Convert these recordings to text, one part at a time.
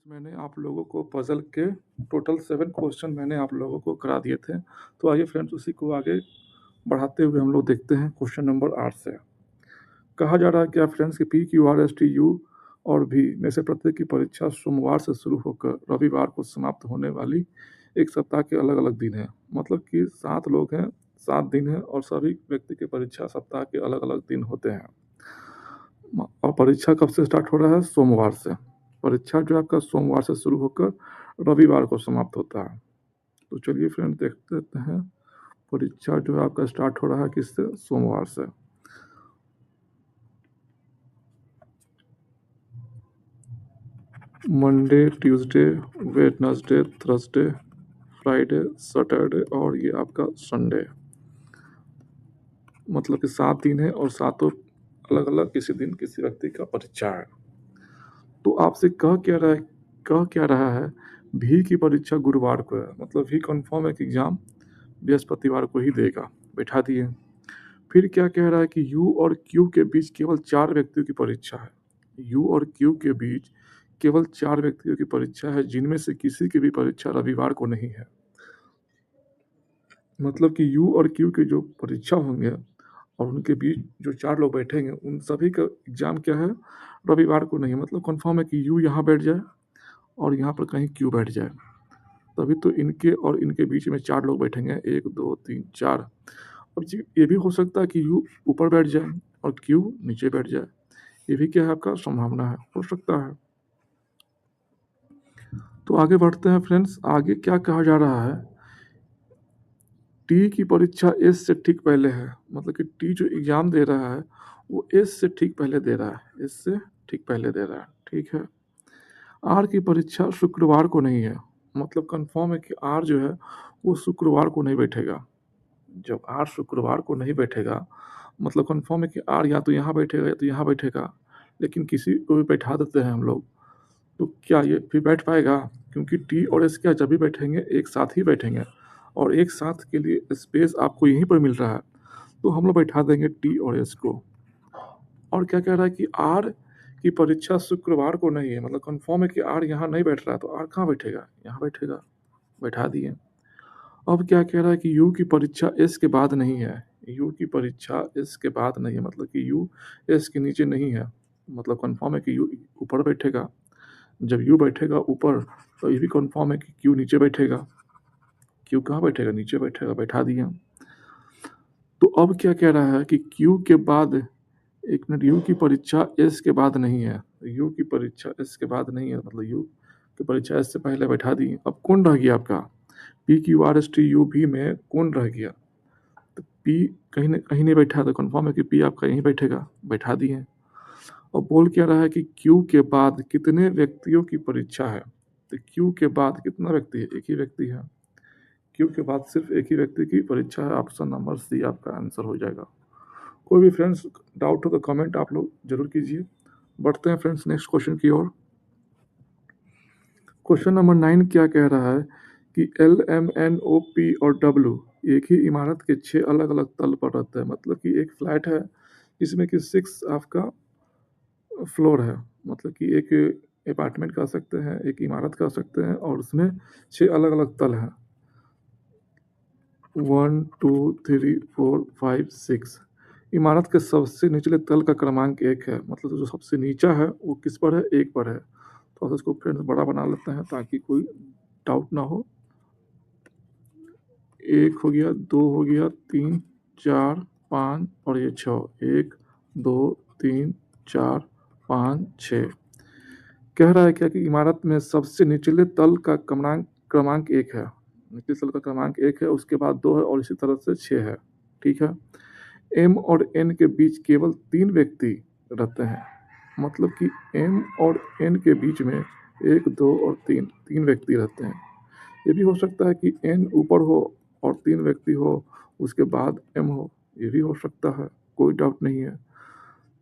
मैंने आप लोगों को पज़ल के टोटल 7 क्वेश्चन मैंने आप लोगों को करा दिए थे। तो आइए फ्रेंड्स उसी को आगे बढ़ाते हुए हम लोग देखते हैं क्वेश्चन नंबर 8 से। कहा जा रहा है क्या फ्रेंड्स कि P, Q, R, S, T, U और भी में से प्रत्येक की परीक्षा सोमवार से शुरू होकर रविवार को समाप्त होने वाली एक सप्ताह के अलग-अलग दिन हैं। मतलब कि 7 लोग हैं, 7 दिन हैं और सभी व्यक्ति की परीक्षा सप्ताह के अलग-अलग दिन होते हैं। और परीक्षा कब से स्टार्ट हो रहा है? सोमवार से। परीक्षा जो है आपका सोमवार से शुरू होकर रविवार को समाप्त होता है। तो चलिए फ्रेंड देख लेते हैं, परीक्षा जो है आपका स्टार्ट हो रहा है किससे? सोमवार से। Monday, Tuesday, Wednesday, Thursday, Friday, Saturday और ये आपका संडे। मतलब कि 7 दिन है और सातों अलग-अलग किसी दिन किसी व्यक्ति का परीक्षा है। तो आपसे कह क्या रहा है, भी की परीक्षा गुरुवार को है। मतलब भी कन्फर्म है कि एग्ज़ाम बृहस्पतिवार को ही देगा, बैठा दिए। फिर क्या कह रहा है कि यू और क्यू के बीच केवल 4 व्यक्तियों की परीक्षा है। यू और क्यू के बीच केवल 4 व्यक्तियों की परीक्षा है, जिनमें से किसी की भी परीक्षा रविवार को नहीं है। मतलब कि यू और क्यू की जो परीक्षा होंगे और उनके बीच जो 4 लोग बैठेंगे, उन सभी का एग्ज़ाम क्या है? रविवार को नहीं है। मतलब कन्फर्म है कि यू यहाँ बैठ जाए और यहाँ पर कहीं क्यू बैठ जाए। तभी तो इनके और इनके बीच में 4 लोग बैठेंगे, 1, 2, 3, 4। अब जी ये भी हो सकता है कि यू ऊपर बैठ जाए और क्यू नीचे बैठ जाए। ये भी क्या है आपका संभावना है, हो सकता है। तो आगे बढ़ते हैं फ्रेंड्स, आगे क्या कहा जा रहा है, टी की परीक्षा एस से ठीक पहले है। मतलब कि टी जो एग्ज़ाम दे रहा है, वो एस से ठीक पहले दे रहा है, एस से ठीक पहले दे रहा है, ठीक है। आर की परीक्षा शुक्रवार को नहीं है। मतलब कन्फर्म है कि आर जो है, वो शुक्रवार को नहीं बैठेगा। जब आर शुक्रवार को नहीं बैठेगा, मतलब कन्फर्म है कि आर या तो यहाँ बैठेगा या तो यहाँ बैठेगा, लेकिन किसी को भी बैठा देते हैं हम लोग, तो क्या ये फिर बैठ पाएगा? क्योंकि टी और एस क्या जब भी बैठेंगे, एक साथ ही बैठेंगे और एक साथ के लिए स्पेस आपको यहीं पर मिल रहा है, तो हम लोग बैठा देंगे टी और एस को। और क्या कह रहा है कि आर की परीक्षा शुक्रवार को नहीं है, मतलब कन्फर्म है कि आर यहाँ नहीं बैठ रहा है, तो आर कहाँ बैठेगा? यहाँ बैठेगा, बैठा दिए। अब क्या कह रहा है कि यू की परीक्षा एस के बाद नहीं है। यू की परीक्षा एस के बाद नहीं है, मतलब कि यू एस के नीचे नहीं है। मतलब कन्फर्म है कि यू ऊपर बैठेगा। जब यू बैठेगा ऊपर, तो ये भी कन्फर्म है कि क्यू नीचे बैठेगा। क्यू कहाँ बैठेगा? नीचे बैठेगा, बैठा दिए। तो अब क्या कह रहा है कि क्यू के बाद, एक मिनट, यू की परीक्षा एस के बाद नहीं है। यू की परीक्षा एस के बाद नहीं है, मतलब यू की परीक्षा एस से पहले बैठा दी। अब कौन रह गया आपका? P, Q, R, S, T, U, भी में कौन रह गया? तो पी कहीं नहीं बैठा, तो कन्फर्म है कि पी आपका यहीं बैठेगा, बैठा दिए। और बोल क्या रहा है कि क्यू के बाद कितने व्यक्तियों की परीक्षा है? तो क्यू के बाद कितना व्यक्ति है? एक ही व्यक्ति है। क्यू के बाद सिर्फ एक ही व्यक्ति की परीक्षा है। ऑप्शन नंबर सी आपका आंसर हो जाएगा। कोई भी फ्रेंड्स डाउट हो तो कमेंट आप लोग जरूर कीजिए। बढ़ते हैं फ्रेंड्स नेक्स्ट क्वेश्चन की ओर। क्वेश्चन नंबर 9 क्या कह रहा है कि एल, एम, एन, ओ, पी और डब्ल्यू एक ही इमारत के 6 अलग-अलग तल पर रहते हैं। मतलब कि एक फ्लैट है जिसमें कि 6 आपका फ्लोर है। मतलब कि एक अपार्टमेंट कह सकते हैं, एक इमारत कह सकते हैं और उसमें 6 अलग-अलग तल हैं। 1, 2, 3, 4, 5, 6। इमारत के सबसे निचले तल का क्रमांक 1 है। मतलब जो सबसे नीचा है वो किस पर है? 1 पर है। तो इसको फ्रेंड्स बड़ा बना लेते हैं ताकि कोई डाउट ना हो। 1 हो गया, 2 हो गया, 3, 4, 5 और ये 6। 1, 2, 3, 4, 5, 6। कह रहा है क्या कि इमारत में सबसे निचले तल का क्रमांक 1 है। निचले तल का क्रमांक 1 है, उसके बाद 2 है और इसी तरह से 6 है। ठीक है। एम और एन के बीच केवल 3 व्यक्ति रहते हैं। मतलब कि एम और एन के बीच में 1, 2 और 3 व्यक्ति रहते हैं। ये भी हो सकता है कि एन ऊपर हो और 3 व्यक्ति हो, उसके बाद एम हो। ये भी हो सकता है, कोई डाउट नहीं है।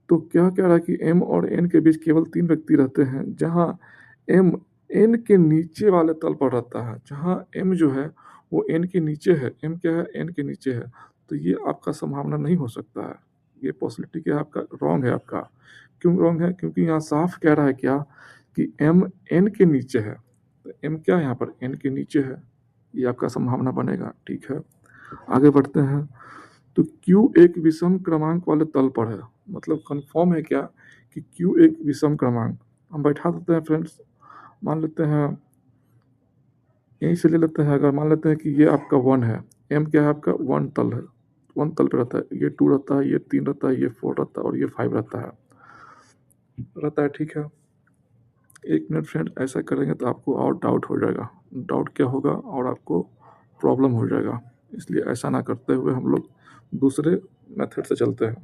तो क्या कह रहा है कि एम और एन के बीच केवल 3 व्यक्ति रहते हैं, जहाँ एम एन के नीचे वाले तल पर रहता है। जहाँ एम जो है वो एन के नीचे है, एम क्या है? एन के नीचे है। तो ये आपका संभावना नहीं हो सकता है। ये पॉसिबिलिटी क्या है आपका? रॉन्ग है आपका। क्यों रॉन्ग है? क्योंकि यहाँ साफ कह रहा है क्या कि m n के नीचे है, तो m क्या है यहाँ पर, n के नीचे है, ये आपका संभावना बनेगा। ठीक है, आगे बढ़ते हैं। तो q एक विषम क्रमांक वाले तल पर है, मतलब कंफर्म है क्या कि q एक विषम क्रमांक। हम बैठा देते हैं फ्रेंड्स, मान लेते हैं यहीं से ले लेते हैं, अगर मान लेते हैं कि ये आपका 1 है, m क्या है आपका 1 तल है, 1 तल पे रहता है, ये 2 रहता है, ये 3 रहता है, ये 4 रहता है और ये 5 रहता है। ठीक है, एक मिनट फ्रेंड, ऐसा करेंगे तो आपको और डाउट हो जाएगा। डाउट क्या होगा और आपको प्रॉब्लम हो जाएगा, इसलिए ऐसा ना करते हुए हम लोग दूसरे मेथड से चलते हैं।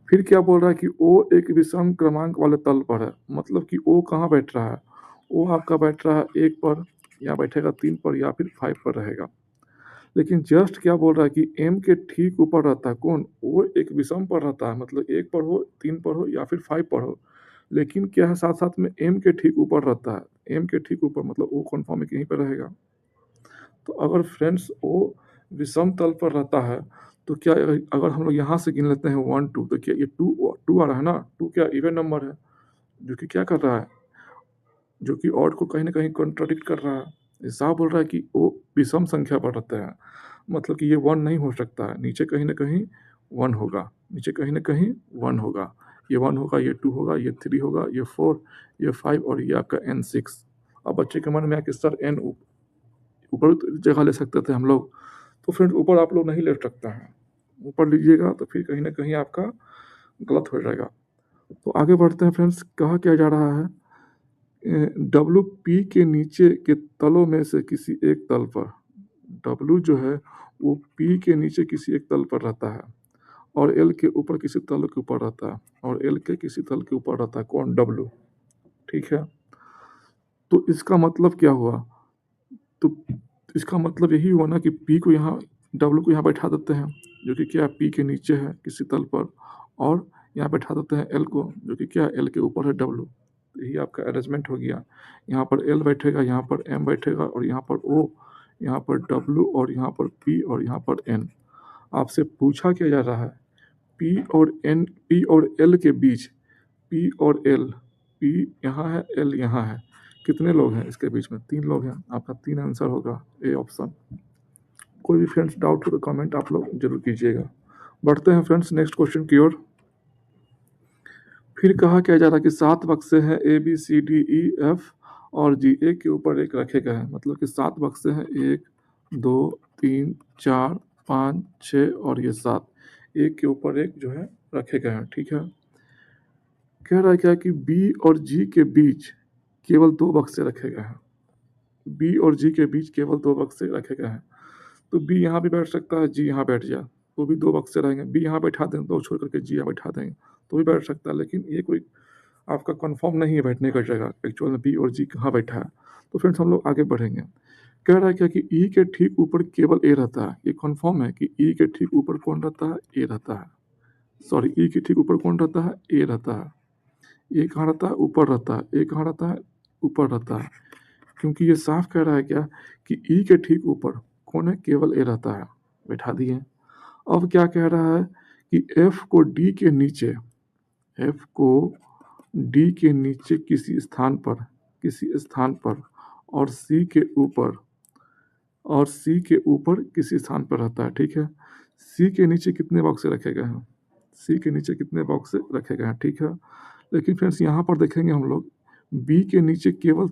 फिर क्या बोल रहा है कि ओ एक विषम क्रमांक वाले तल पर है, मतलब कि ओ कहाँ बैठ रहा है, ओ आपका बैठ रहा है 1 पर, या बैठेगा 3 पर या फिर 5 पर रहेगा। लेकिन जस्ट क्या बोल रहा है कि एम के ठीक ऊपर रहता है कौन, वो एक विषम पर रहता है, मतलब 1 पर हो, 3 पर हो या फिर 5 पर हो, लेकिन क्या है साथ साथ में एम के ठीक ऊपर रहता है। एम के ठीक ऊपर मतलब वो कन्फर्म है कि यहीं पर रहेगा। तो अगर फ्रेंड्स वो विषम तल पर रहता है तो क्या, अगर हम लोग यहाँ से गिन लेते हैं 1 2, तो क्या ये 2 आ रहा है ना, 2 क्या इवन नंबर है, जो कि क्या कर रहा है, जो कि ऑड को कहीं ना कहीं कॉन्ट्राडिक्ट कर रहा है। साफ बोल रहा है कि वो विषम संख्या पर रहते हैं, मतलब कि ये 1 नहीं हो सकता है, नीचे कहीं ना कहीं 1 होगा, नीचे कहीं ना कहीं 1 होगा, ये 1 होगा, ये 2 होगा, ये 3 होगा, ये 4, ये 5 और ये आपका n 6। अब बच्चे के मन में आया कि सर n ऊपर जगह ले सकते थे हम लोग, तो फ्रेंड ऊपर आप लोग नहीं ले सकते हैं, ऊपर लीजिएगा तो फिर कहीं ना कहीं आपका गलत हो जाएगा। तो आगे बढ़ते हैं फ्रेंड्स, कहा क्या जा रहा है, डब्ल्यू पी के नीचे के तलों में से किसी एक तल पर, डब्ल्यू जो है वो पी के नीचे किसी एक तल पर रहता है और एल के ऊपर किसी तल के ऊपर रहता है, और एल के किसी तल के ऊपर रहता है कौन, डब्ल्यू। ठीक है, तो इसका मतलब क्या हुआ, तो इसका मतलब यही हुआ ना कि पी को यहाँ, डब्ल्यू को यहाँ बैठा देते हैं, जो कि क्या पी के नीचे है किसी तल पर, और यहाँ बैठा देते हैं एल को, जो कि क्या एल के ऊपर है डब्ल्यू। तो यही आपका अरेंजमेंट हो गया, यहाँ पर एल बैठेगा, यहाँ पर एम बैठेगा और यहाँ पर ओ, यहाँ पर डब्ल्यू और यहाँ पर पी और यहाँ पर एन। आपसे पूछा क्या जा रहा है, पी और एन, पी और एल के बीच, पी और एल, पी यहाँ है, एल यहाँ है, कितने लोग हैं इसके बीच में, 3 लोग हैं, आपका 3 आंसर होगा ए ऑप्शन। कोई भी फ्रेंड्स डाउट हो तो कमेंट आप लोग जरूर कीजिएगा। बढ़ते हैं फ्रेंड्स नेक्स्ट क्वेश्चन की ओर। फिर कहा क्या जा रहा है कि 7 बक्से हैं A B C D E F और जी, एक के ऊपर एक रखे गए हैं, मतलब कि 7 बक्से हैं, 1 2 3 4 5 6 और ये 7, एक के ऊपर एक जो है रखे गए हैं। ठीक है, कह रहा है क्या कि बी और जी के बीच केवल 2 बक्से रखे गए हैं, बी और जी के बीच केवल 2 बक्से रखे गए हैं। तो बी यहाँ भी बैठ सकता है, जी यहाँ बैठ जाए तो भी 2 बक्से रहेंगे, बी यहाँ बैठा दें, 2 छोड़ करके जी यहाँ बैठा देंगे तो भी बैठ सकता है, लेकिन ये कोई आपका कंफर्म नहीं है बैठने का जगह, एक्चुअल में बी और जी कहाँ बैठा है। तो फ्रेंड्स हम लोग आगे बढ़ेंगे। कह रहा है क्या कि ई के ठीक ऊपर केवल ए रहता है, ये कंफर्म है कि ई के ठीक ऊपर कौन रहता है, ए रहता है, सॉरी ई के ठीक ऊपर कौन रहता है, ए रहता है। ए कहाँ रहता है, ऊपर रहता है, ए कहाँ रहता है, ऊपर रहता है, क्योंकि ये साफ कह रहा है क्या कि ई के ठीक ऊपर कौन है, केवल ए रहता है, बैठा दिए। अब क्या कह रहा है कि एफ को डी के नीचे, एफ को डी के नीचे किसी स्थान पर, किसी स्थान पर, और सी के ऊपर, और सी के ऊपर किसी स्थान पर रहता है। ठीक है, सी के नीचे कितने बॉक्स रखे गए हैं, सी के नीचे कितने बॉक्स रखे गए हैं। ठीक है, लेकिन फ्रेंड्स यहाँ पर देखेंगे हम लोग बी के नीचे केवल